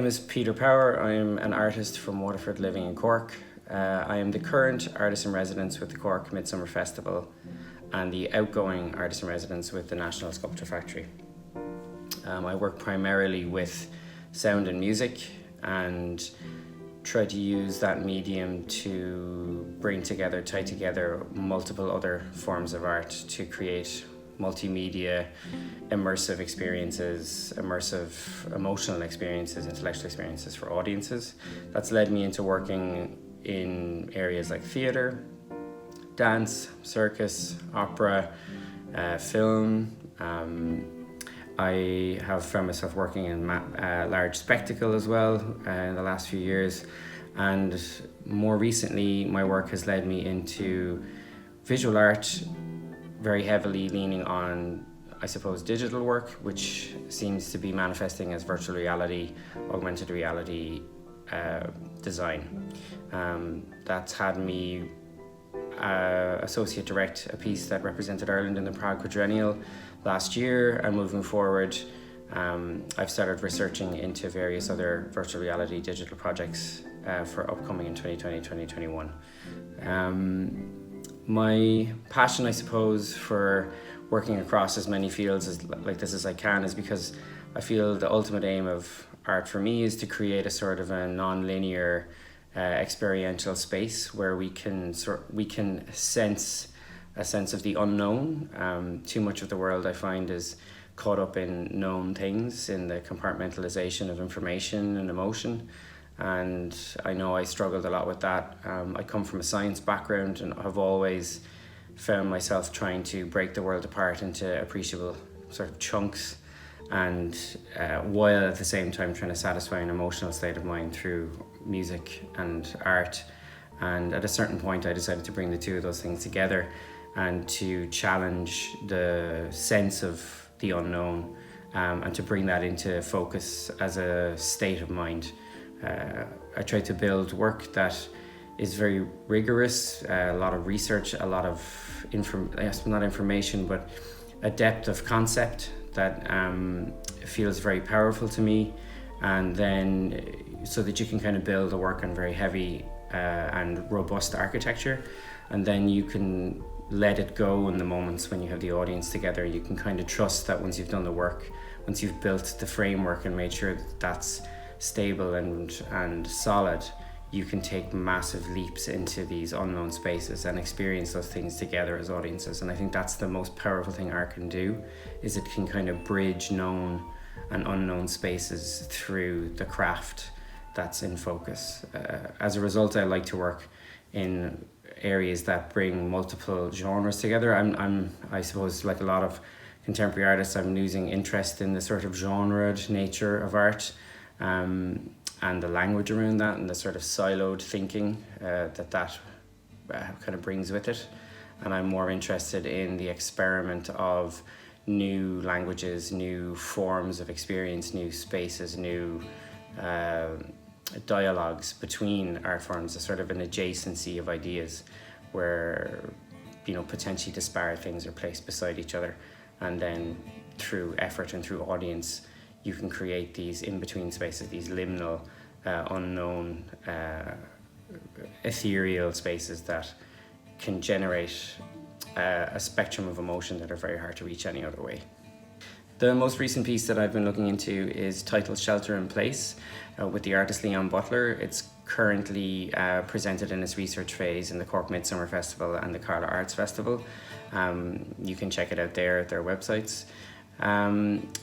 is Peter Power. I'm an artist from Waterford living in Cork. I am the current artist in residence with the Cork Midsummer Festival and the outgoing artist in residence with the National Sculpture Factory. I work primarily with sound and music and try to use that medium to tie together multiple other forms of art to create multimedia, immersive experiences, immersive emotional experiences, intellectual experiences for audiences. That's led me into working in areas like theatre, dance, circus, opera, film. I have found myself working in large spectacle as well in the last few years, and more recently my work has led me into visual art, very heavily leaning on, I suppose, digital work, which seems to be manifesting as virtual reality, augmented reality design. That's had me associate direct a piece that represented Ireland in the Prague Quadrennial last year, and moving forward I've started researching into various other virtual reality digital projects for upcoming in 2020-2021. My passion, I suppose, for working across as many fields as I can is because I feel the ultimate aim of art for me is to create a sort of a non-linear experiential space where we can sense a sense of the unknown. Too much of the world, I find, is caught up in known things, in the compartmentalization of information and emotion. And I know I struggled a lot with that. I come from a science background and have always found myself trying to break the world apart into appreciable sort of chunks, and while at the same time trying to satisfy an emotional state of mind through music and art. And at a certain point I decided to bring the two of those things together and to challenge the sense of the unknown, and to bring that into focus as a state of mind. I try to build work that is very rigorous, a lot of research, a lot of not information, but a depth of concept that feels very powerful to me, and then so that you can kind of build a work on very heavy and robust architecture, and then you can let it go in the moments when you have the audience together. You can kind of trust that once you've done the work, once you've built the framework and made sure that that's stable and solid, you can take massive leaps into these unknown spaces and experience those things together as audiences. And I think that's the most powerful thing art can do, is it can kind of bridge known and unknown spaces through the craft that's in focus. As a result, I like to work in areas that bring multiple genres together. I suppose, like a lot of contemporary artists, I'm losing interest in the sort of genred nature of art, and the language around that, and the sort of siloed thinking that kind of brings with it. And I'm more interested in the experiment of new languages, new forms of experience, new spaces, new dialogues between art forms, a sort of an adjacency of ideas where, potentially disparate things are placed beside each other, and then through effort and through audience you can create these in-between spaces, these liminal, unknown, ethereal spaces that can generate a spectrum of emotion that are very hard to reach any other way. The most recent piece that I've been looking into is titled Shelter in Place, with the artist Leon Butler. It's currently presented in its research phase in the Cork Midsummer Festival and the Carlow Arts Festival. You can check it out there at their websites.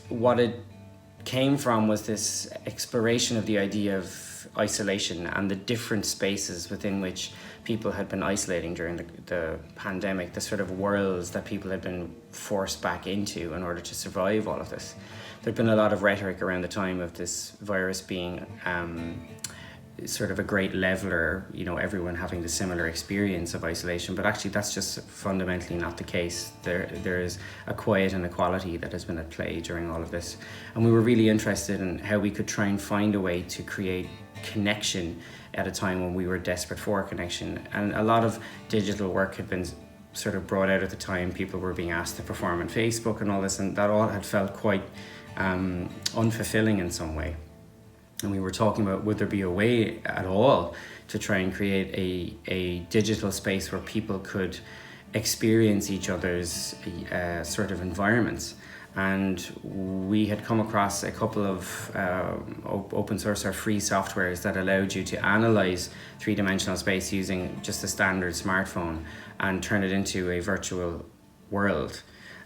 What it came from was this exploration of the idea of isolation and the different spaces within which people had been isolating during the pandemic, the sort of worlds that people had been forced back into in order to survive all of this. There'd been a lot of rhetoric around the time of this virus being sort of a great leveler, everyone having the similar experience of isolation, but actually that's just fundamentally not the case. There is a quiet inequality that has been at play during all of this, and we were really interested in how we could try and find a way to create connection at a time when we were desperate for connection. And a lot of digital work had been sort of brought out at the time. People were being asked to perform on Facebook and all this, and that all had felt quite unfulfilling in some way. And we were talking about, would there be a way at all to try and create a digital space where people could experience each other's sort of environments. And we had come across a couple of open source or free softwares that allowed you to analyze three-dimensional space using just a standard smartphone and turn it into a virtual world.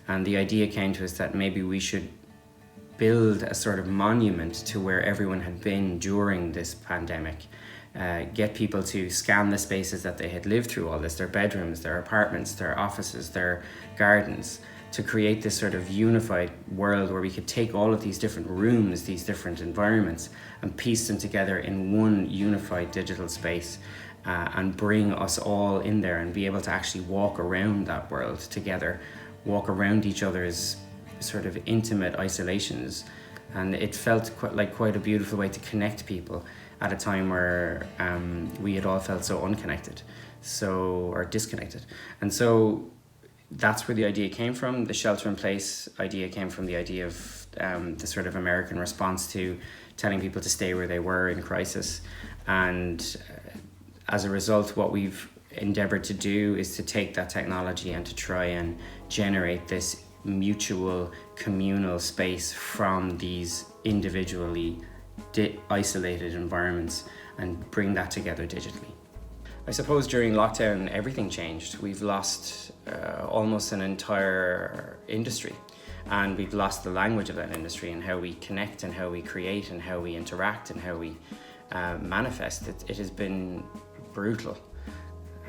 And the idea came to us that maybe we should build a sort of monument to where everyone had been during this pandemic. Get people to scan the spaces that they had lived through all this, their bedrooms, their apartments, their offices, their gardens, to create this sort of unified world where we could take all of these different rooms, these different environments, and piece them together in one unified digital space, and bring us all in there and be able to actually walk around that world together, walk around each other's sort of intimate isolations. And it felt quite a beautiful way to connect people at a time where we had all felt so unconnected, or disconnected. And so that's where the idea came from. The shelter in place idea came from the idea of the sort of American response to telling people to stay where they were in crisis. And as a result, what we've endeavored to do is to take that technology and to try and generate this mutual communal space from these individually isolated environments and bring that together digitally. I suppose during lockdown everything changed. We've lost almost an entire industry, and we've lost the language of that industry and how we connect and how we create and how we interact and how we manifest. It has been brutal,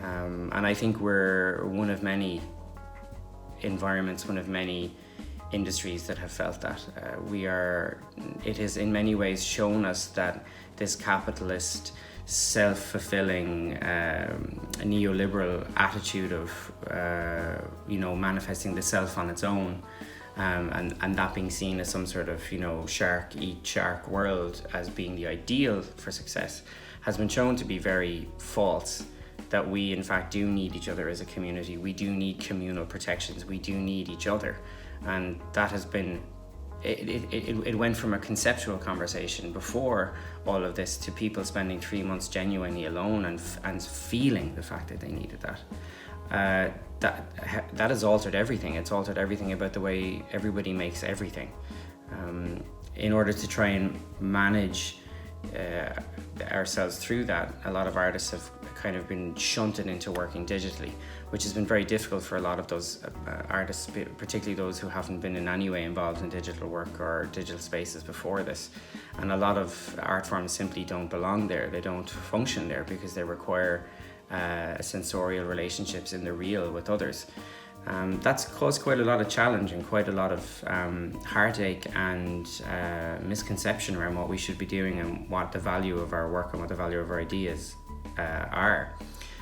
and I think we're one of many environments, one of many industries that have felt that. It has in many ways shown us that this capitalist, self-fulfilling neoliberal attitude of manifesting the self on its own, and that being seen as some sort of shark eat shark world as being the ideal for success, has been shown to be very false. That we in fact do need each other as a community. We do need communal protections. We do need each other. And that has been, it went from a conceptual conversation before all of this to people spending 3 months genuinely alone and feeling the fact that they needed that. That has altered everything. It's altered everything about the way everybody makes everything. In order to try and manage ourselves through that, a lot of artists have kind of been shunted into working digitally, which has been very difficult for a lot of those artists, particularly those who haven't been in any way involved in digital work or digital spaces before this. And a lot of art forms simply don't belong there. They don't function there because they require sensorial relationships in the real with others. That's caused quite a lot of challenge and quite a lot of heartache and misconception around what we should be doing and what the value of our work and what the value of our ideas are.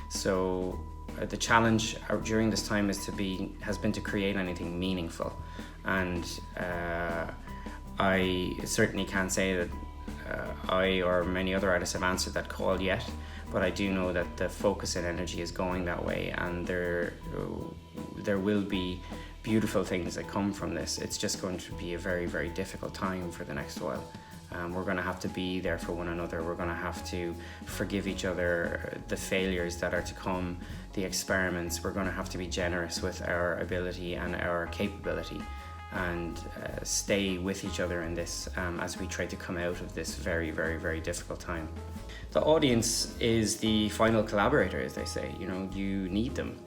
So the challenge during this time has been to create anything meaningful, and I certainly can't say that I or many other artists have answered that call yet, but I do know that the focus and energy is going that way, and there will be beautiful things that come from this. It's just going to be a very, very difficult time for the next while. We're going to have to be there for one another. We're going to have to forgive each other the failures that are to come, the experiments. We're going to have to be generous with our ability and our capability, and stay with each other in this as we try to come out of this very, very, very difficult time. The audience is the final collaborator, as they say. You need them.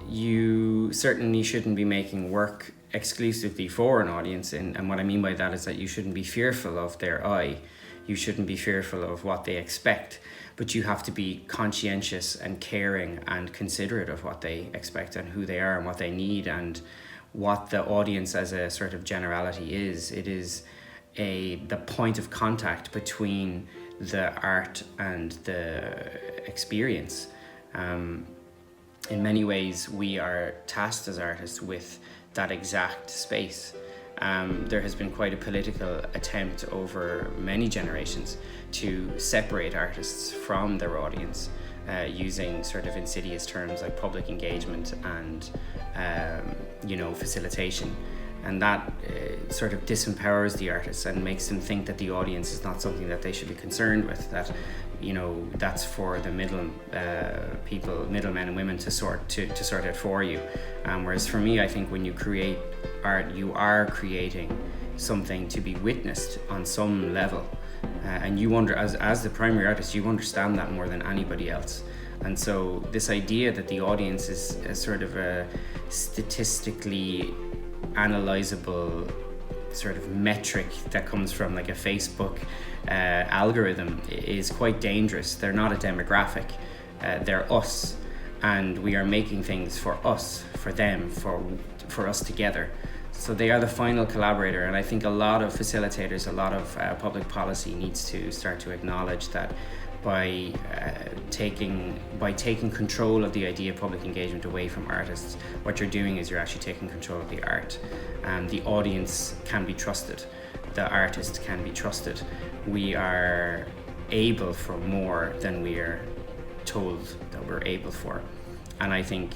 You certainly shouldn't be making work exclusively for an audience, and what I mean by that is that you shouldn't be fearful of their eye. You shouldn't be fearful of what they expect, but you have to be conscientious and caring and considerate of what they expect and who they are and what they need and what the audience as a sort of generality is. It is the point of contact between the art and the experience. In many ways, we are tasked as artists with that exact space. There has been quite a political attempt over many generations to separate artists from their audience, using sort of insidious terms like public engagement and facilitation. and that sort of disempowers the artists and makes them think that the audience is not something that they should be concerned with, that that's for the middlemen and women to sort out for you. Whereas for me, I think when you create art, you are creating something to be witnessed on some level, and you as the primary artist, you understand that more than anybody else. And so this idea that the audience is a sort of a statistically analyzable sort of metric that comes from like a Facebook algorithm is quite dangerous. They're not a demographic, they're us, and we are making things for us, for them, for us together. So they are the final collaborator, and I think a lot of facilitators, a lot of public policy needs to start to acknowledge that by taking control of the idea of public engagement away from artists, what you're doing is you're actually taking control of the art. The audience can be trusted, the artist can be trusted. We are able for more than we are told that we're able for. And I think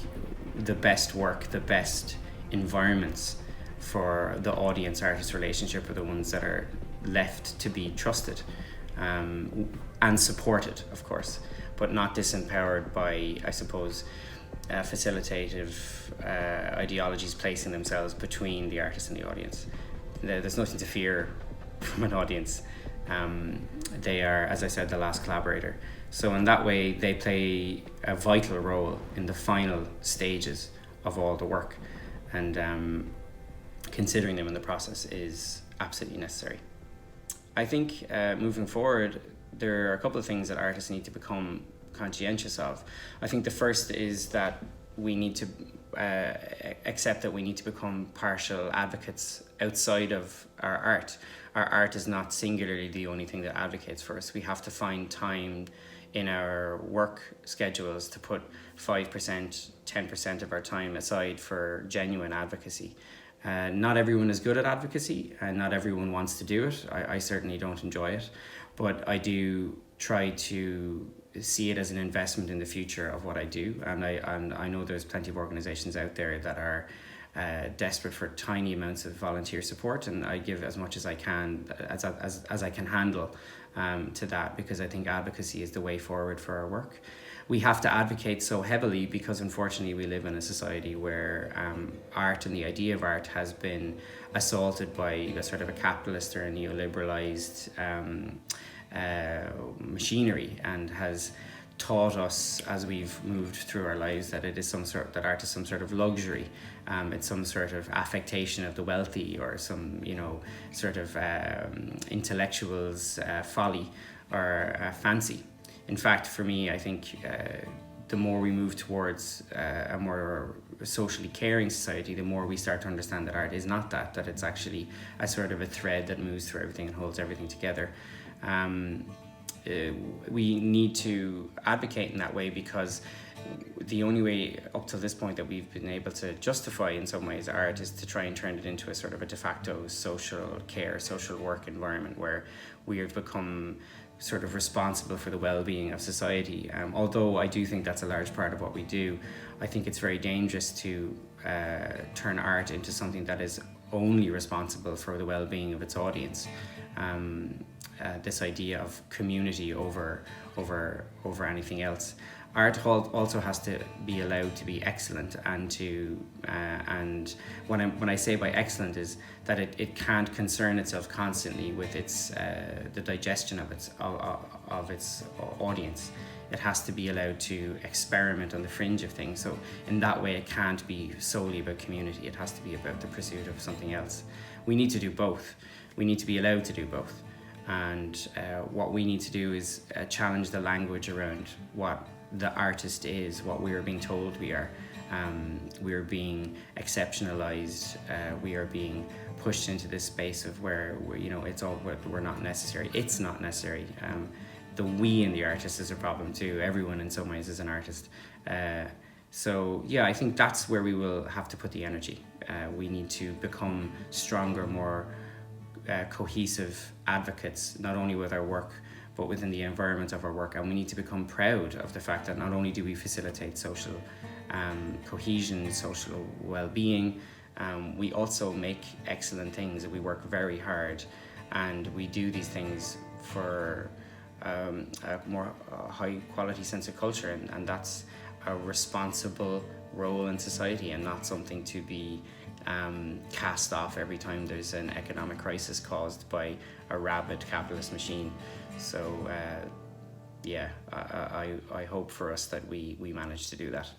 the best work, the best environments for the audience-artist relationship are the ones that are left to be trusted. And supported, of course, but not disempowered by, I suppose, facilitative ideologies placing themselves between the artist and the audience. There's nothing to fear from an audience. They are, as I said, the last collaborator. So in that way, they play a vital role in the final stages of all the work, and considering them in the process is absolutely necessary. I think moving forward, there are a couple of things that artists need to become conscientious of. I think the first is that we need to accept that we need to become partial advocates outside of our art. Our art is not singularly the only thing that advocates for us. We have to find time in our work schedules to put 5%, 10% of our time aside for genuine advocacy. Not everyone is good at advocacy, and not everyone wants to do it. I certainly don't enjoy it, but I do try to see it as an investment in the future of what I do. And I know there's plenty of organizations out there that are desperate for tiny amounts of volunteer support, and I give as much as I can, as I can handle, to that, because I think advocacy is the way forward for our work. We have to advocate so heavily because unfortunately we live in a society where art and the idea of art has been assaulted by a sort of a capitalist or a neoliberalized machinery, and has taught us as we've moved through our lives that art is some sort of luxury. It's some sort of affectation of the wealthy, or some sort of intellectual's folly or fancy. In fact, for me, I think the more we move towards a more socially caring society, the more we start to understand that art is not that it's actually a sort of a thread that moves through everything and holds everything together. We need to advocate in that way, because the only way up till this point that we've been able to justify in some ways art is to try and turn it into a sort of a de facto social care, social work environment where we have become sort of responsible for the well-being of society. Although I do think that's a large part of what we do, I think it's very dangerous to turn art into something that is only responsible for the well-being of its audience. This idea of community over anything else. Art also has to be allowed to be excellent, and when I say by excellent is that it can't concern itself constantly with its the digestion of its audience. It has to be allowed to experiment on the fringe of things. So in that way, it can't be solely about community. It has to be about the pursuit of something else. We need to do both. We need to be allowed to do both. And what we need to do is challenge the language around what the artist is, what we are being told we are. We are being exceptionalized. We are being pushed into this space of where we're not necessary. It's not necessary. The we in the artist is a problem too. Everyone in some ways is an artist. So yeah, I think that's where we will have to put the energy. We need to become stronger, more cohesive advocates, not only with our work, but within the environment of our work. And we need to become proud of the fact that not only do we facilitate social cohesion, social well-being, we also make excellent things. We work very hard, and we do these things for a more high quality sense of culture, and that's a responsible role in society, and not something to be cast off every time there's an economic crisis caused by a rabid capitalist machine. So I hope for us that we manage to do that.